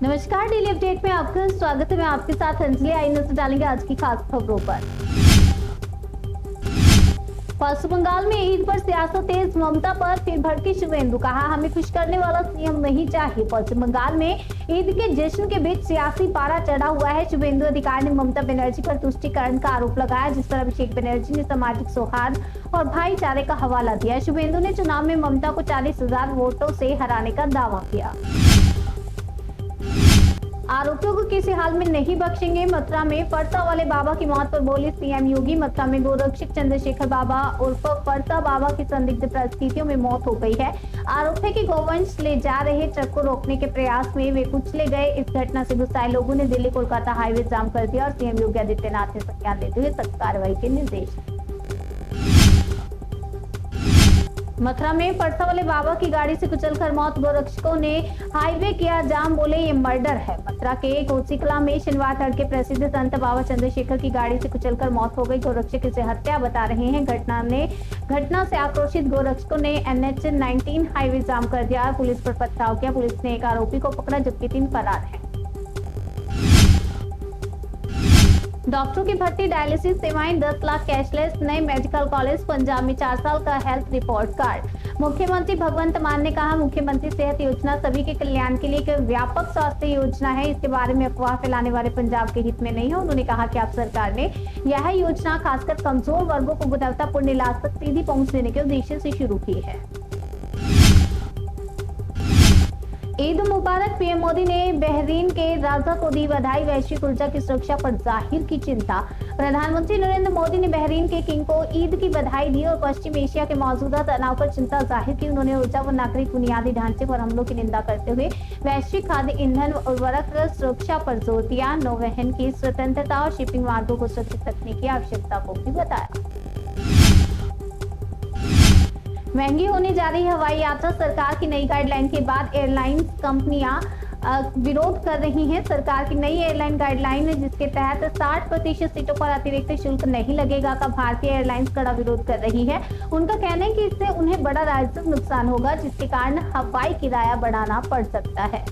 नमस्कार, daily update में आपका स्वागत है। मैं आपके साथ अंजलि। आई नजर डालेंगे आज की खास खबरों पर। पश्चिम बंगाल में ईद पर सियासत तेज, ममता पर फिर भड़की शुभेंदु। कहा, हमें खुश करने वाला सीएम नहीं चाहिए। पश्चिम बंगाल में ईद के जश्न के बीच सियासी पारा चढ़ा हुआ है। शुभेंदु अधिकारी ने ममता बनर्जी पर तुष्टीकरण का आरोप लगाया, जिस पर अभिषेक बनर्जी ने सामाजिक सौहार्द और भाईचारे का हवाला दिया। शुभेंदु ने चुनाव में ममता को 40,000 वोटों से हराने का दावा किया। आरोपियों को किसी हाल में नहीं बख्शेंगे। मथुरा में फरसा वाले बाबा की मौत पर बोले सीएम योगी। मथुरा में गोरक्षक चंद्रशेखर बाबा उर्फ फरसा बाबा की संदिग्ध परिस्थितियों में मौत हो गई है। आरोप है कि गोवंश ले जा रहे ट्रक को रोकने के प्रयास में वे कुचले गए। इस घटना से गुस्साए लोगों ने दिल्ली कोलकाता हाईवे जाम कर दिया और सीएम योगी आदित्यनाथ ने संज्ञान लेते हुए सख्त कार्रवाई के निर्देश दिए। मथुरा में फरसा वाले बाबा की गाड़ी से कुचलकर मौत। गोरक्षकों ने हाईवे किया जाम, बोले ये मर्डर है। मथुरा के कोसीकला में शनिवार तड़के प्रसिद्ध संत बाबा चंद्रशेखर की गाड़ी से कुचलकर मौत हो गई। गोरक्षक इसे हत्या बता रहे हैं। घटना से आक्रोशित गोरक्षकों ने NH 19 हाईवे जाम कर दिया। पुलिस पर पथराव किया। पुलिस ने एक आरोपी को पकड़ा, जबकि 3 फरार हैं। डॉक्टरों की भर्ती, डायलिसिस सेवाएं, 10 लाख कैशलेस। नए मेडिकल कॉलेज पंजाब में 4 साल का हेल्थ रिपोर्ट कार्ड। मुख्यमंत्री भगवंत मान ने कहा, मुख्यमंत्री सेहत योजना सभी के कल्याण के लिए एक व्यापक स्वास्थ्य योजना है। इसके बारे में अफवाह फैलाने वाले पंजाब के हित में नहीं है। उन्होंने कहा कि आप सरकार ने यह योजना खासकर कमजोर वर्गों को गुणवत्तापूर्ण इलाज तक सीधी पहुंच देने के उद्देश्य से शुरू की है। ईद मुबारक। पीएम मोदी ने बहरीन के राजा को दी बधाई। वैश्विक ऊर्जा की सुरक्षा पर जाहिर की चिंता। प्रधानमंत्री नरेंद्र मोदी ने बहरीन के किंग को ईद की बधाई दी और पश्चिम एशिया के मौजूदा तनाव पर चिंता जाहिर की। उन्होंने ऊर्जा व नागरिक बुनियादी ढांचे पर हमलों की निंदा करते हुए वैश्विक खाद्य ईंधन व उर्वरक सुरक्षा पर जोर दिया। नौवहन की स्वतंत्रता और शिपिंग मार्गों को सुरक्षित रखने की आवश्यकता को भी बताया। महंगी होने जा रही हवाई यात्रा। सरकार की नई गाइडलाइन के बाद एयरलाइंस कंपनियां विरोध कर रही हैं। सरकार की नई एयरलाइन गाइडलाइन है, जिसके तहत 60% सीटों पर अतिरिक्त शुल्क नहीं लगेगा, का भारतीय एयरलाइंस कड़ा विरोध कर रही है। उनका कहना है कि इससे उन्हें बड़ा राजस्व नुकसान होगा, जिसके कारण हवाई किराया बढ़ाना पड़ सकता है।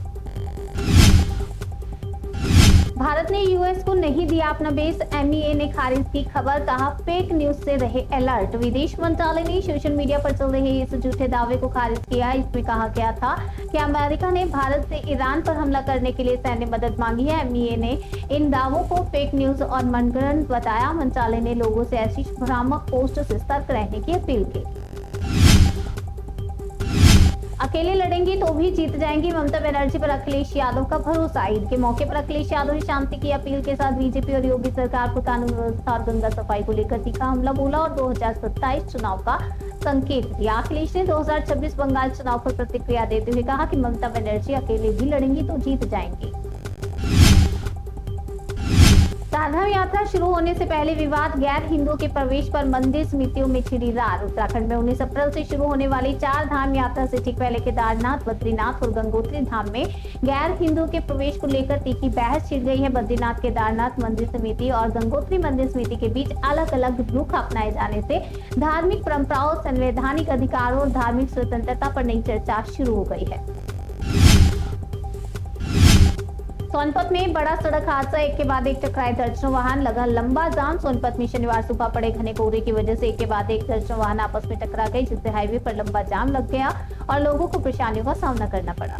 भारत ने यूएस को नहीं दिया अपना बेस, MEA ने खारिज की खबर। कहा, फेक न्यूज से रहे अलर्ट। विदेश मंत्रालय ने सोशल मीडिया पर चल रहे इस झूठे दावे को खारिज किया। इसमें कहा गया था कि अमेरिका ने भारत से ईरान पर हमला करने के लिए सैन्य मदद मांगी है। MEA ने इन दावों को फेक न्यूज और मनगढ़ंत बताया। मंत्रालय ने लोगों से ऐसी भ्रामक पोस्ट से सतर्क रहने की अपील की। अकेले लड़ेंगी तो भी जीत जाएंगी, ममता बनर्जी पर अखिलेश यादव का भरोसा। ईद के मौके पर अखिलेश यादव ने शांति की अपील के साथ बीजेपी और योगी सरकार पर कानून व्यवस्था और गंगा सफाई को लेकर तीखा हमला बोला और 2027 चुनाव का संकेत दिया। अखिलेश ने 2026 बंगाल चुनाव पर प्रतिक्रिया देते हुए कहा कि ममता बनर्जी अकेले भी लड़ेंगी तो जीत जाएंगी। चारधाम यात्रा शुरू होने से पहले विवाद, गैर हिंदुओं के प्रवेश पर मंदिर समितियों में छिड़ी रार। उत्तराखंड में 19 अप्रैल से शुरू होने वाली 4 धाम यात्रा से ठीक पहले केदारनाथ, बद्रीनाथ और गंगोत्री धाम में गैर हिंदुओं के प्रवेश को लेकर तीखी बहस छिड़ गई है। बद्रीनाथ केदारनाथ मंदिर समिति और गंगोत्री मंदिर समिति के बीच अलग अलग रुख अपनाए जाने से धार्मिक परंपराओं, संवैधानिक अधिकारों और धार्मिक स्वतंत्रता पर नई चर्चा शुरू हो गई है। सोनपत में बड़ा सड़क हादसा, एक के बाद एक टकराए दर्जनों वाहन, लगा लंबा जाम। सोनपत में शनिवार सुबह पड़े घने कोहरे की वजह से एक के बाद एक दर्जनों वाहन आपस में टकरा गए, जिससे हाईवे पर लंबा जाम लग गया और लोगों को परेशानियों का सामना करना पड़ा।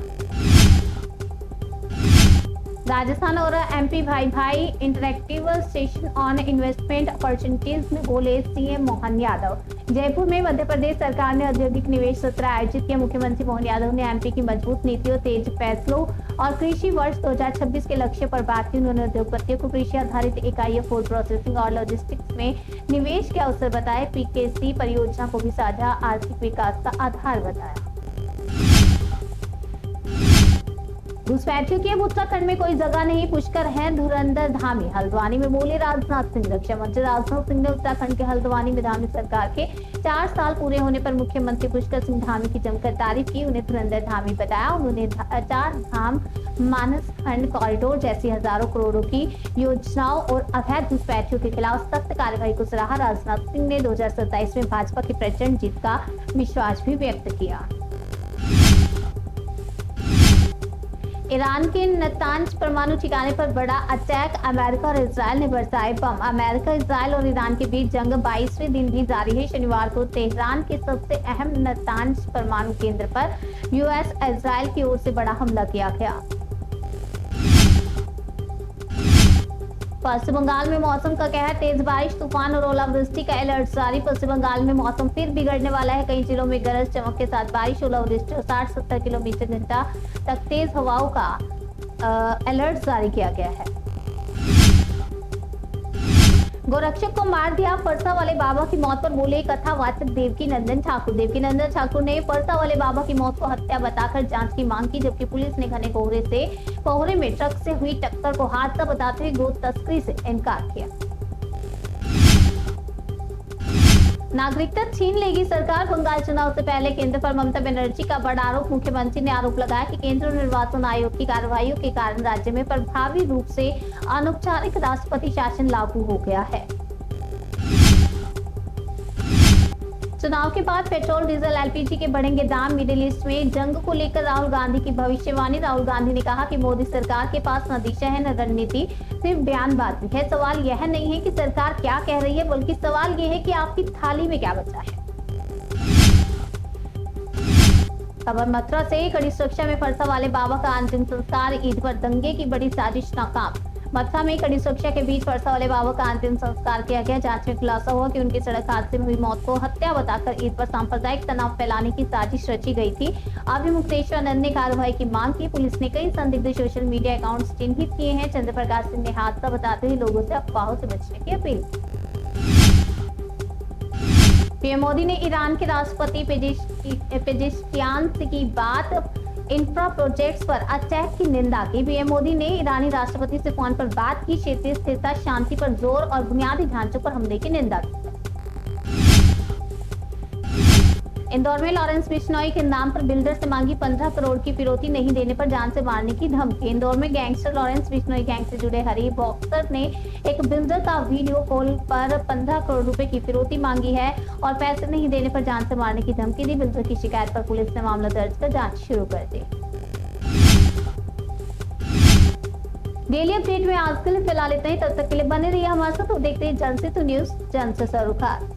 राजस्थान और MP भाई interactive session on investment opportunities में बोले सीएम मोहन यादव। जयपुर में मध्य प्रदेश सरकार ने औद्योगिक निवेश सत्र आयोजित किया। मुख्यमंत्री मोहन यादव ने MP की मजबूत नीतियों, तेज फैसलों और कृषि वर्ष 2026 के लक्ष्य पर बात की। उन्होंने उद्योगपतियों को कृषि आधारित इकाइयों, फूड प्रोसेसिंग और लॉजिस्टिक्स में निवेश के अवसर बताए। PKC परियोजना को भी साझा आर्थिक विकास का आधार बताया। घुसपैठियों की अब उत्तराखंड में कोई जगह नहीं, पुष्कर है धुरंधर धामी। हल्द्वानी में बोले राजनाथ सिंह। रक्षा मंत्री राजनाथ सिंह ने उत्तराखंड के हल्द्वानी में धामी सरकार के 4 साल पूरे होने पर मुख्यमंत्री पुष्कर सिंह धामी की जमकर तारीफ की, उन्हें धुरंधर धामी बताया। उन्होंने 4 धाम मानस खंड कॉरिडोर जैसी हजारों करोड़ों की योजनाओं और अवैध घुसपैठियों के खिलाफ सख्त कार्रवाई को सराहा। राजनाथ सिंह ने 2027 में भाजपा की प्रचंड जीत का विश्वास भी व्यक्त किया। ईरान के नतांज परमाणु ठिकाने पर बड़ा अटैक, अमेरिका और इजरायल ने बरसाए बम। अमेरिका, इजरायल और ईरान के बीच जंग 22वें दिन भी जारी है। शनिवार को तेहरान के सबसे अहम नतांज परमाणु केंद्र पर यूएस इजरायल की ओर से बड़ा हमला किया गया। पश्चिम बंगाल में मौसम का कहर, तेज बारिश, तूफान और ओलावृष्टि का अलर्ट जारी। पश्चिम बंगाल में मौसम फिर बिगड़ने वाला है। कई जिलों में गरज चमक के साथ बारिश, ओलावृष्टि और 60-70 किलोमीटर घंटा तक तेज हवाओं का अलर्ट जारी किया गया है। गोरक्षक को मार दिया, परसा वाले बाबा की मौत पर बोले कथावाचक देवकीनंदन ठाकुर। देवकीनंदन ठाकुर ने परसा वाले बाबा की मौत को हत्या बताकर जांच की मांग की, जबकि पुलिस ने घने कोहरे में ट्रक से हुई टक्कर को हादसा बताते हुए गो तस्करी से इनकार किया। नागरिकता छीन लेगी सरकार, बंगाल चुनाव से पहले केंद्र पर ममता बनर्जी का बड़ा आरोप। मुख्यमंत्री ने आरोप लगाया कि केंद्र निर्वाचन आयोग की कार्रवाइयों के कारण राज्य में प्रभावी रूप से अनौपचारिक राष्ट्रपति शासन लागू हो गया है। चुनाव के बाद पेट्रोल, डीजल, एलपीजी के बढ़ेंगे दाम। मिडिल ईस्ट में जंग को लेकर राहुल गांधी की भविष्यवाणी। राहुल गांधी ने कहा कि मोदी सरकार के पास न दिशा है न रणनीति, सिर्फ बयानबाजी है। सवाल यह नहीं है कि सरकार क्या कह रही है, बल्कि सवाल यह है कि आपकी थाली में क्या बचा है। खबर मथुरा से, कड़ी सुरक्षा में परसा वाले बाबा का अंतिम संस्कार। ईद पर दंगे की बड़ी साजिश नाकाम। मथुरा में कड़ी सुरक्षा के बीच परसा वाले बाबा का अंतिम संस्कार किया गया। जांच में खुलासा हुआ कि उनकी सड़क हादसे में हुई मौत को हत्या बताकर ईद पर सांप्रदायिक तनाव फैलाने की साजिश रची गई थी। अभी मुक्तेश्वरानंद ने कार्रवाई की मांग की। पुलिस ने कई संदिग्ध सोशल मीडिया अकाउंट्स चिन्हित किए हैं। चंद्र प्रकाश सिंह ने हादसा बताते हुए लोगों से अफवाहों से बचने की अपील। पीएम मोदी ने ईरान के राष्ट्रपति पेजेश्कियान की बात इंफ्रा प्रोजेक्ट्स पर अटैक की निंदा की। पीएम मोदी ने ईरानी राष्ट्रपति से फोन पर बात की, क्षेत्रीय स्थिरता, शांति पर जोर और बुनियादी ढांचों पर हमले की निंदा की। इंदौर में लॉरेंस बिश्नोई के नाम पर बिल्डर से मांगी 15 करोड़ की फिरौती, नहीं देने पर जान से मारने की धमकी। इंदौर में गैंगस्टर लॉरेंस बिश्नोई गैंग से जुड़े हरी बॉक्सर ने एक बिल्डर का वीडियो कॉल पर 15 करोड़ रुपए की फिरौती मांगी है और पैसे नहीं देने पर जान से मारने की धमकी दी। बिल्डर की शिकायत पर पुलिस ने मामला दर्ज कर जांच शुरू कर दी। डेली अपडेट में आज के लिए फिलहाल इतना ही। तब तक के लिए बने रहिए हमारे साथ और देखते रहिए जनसेतु न्यूज, जन से सरोकार।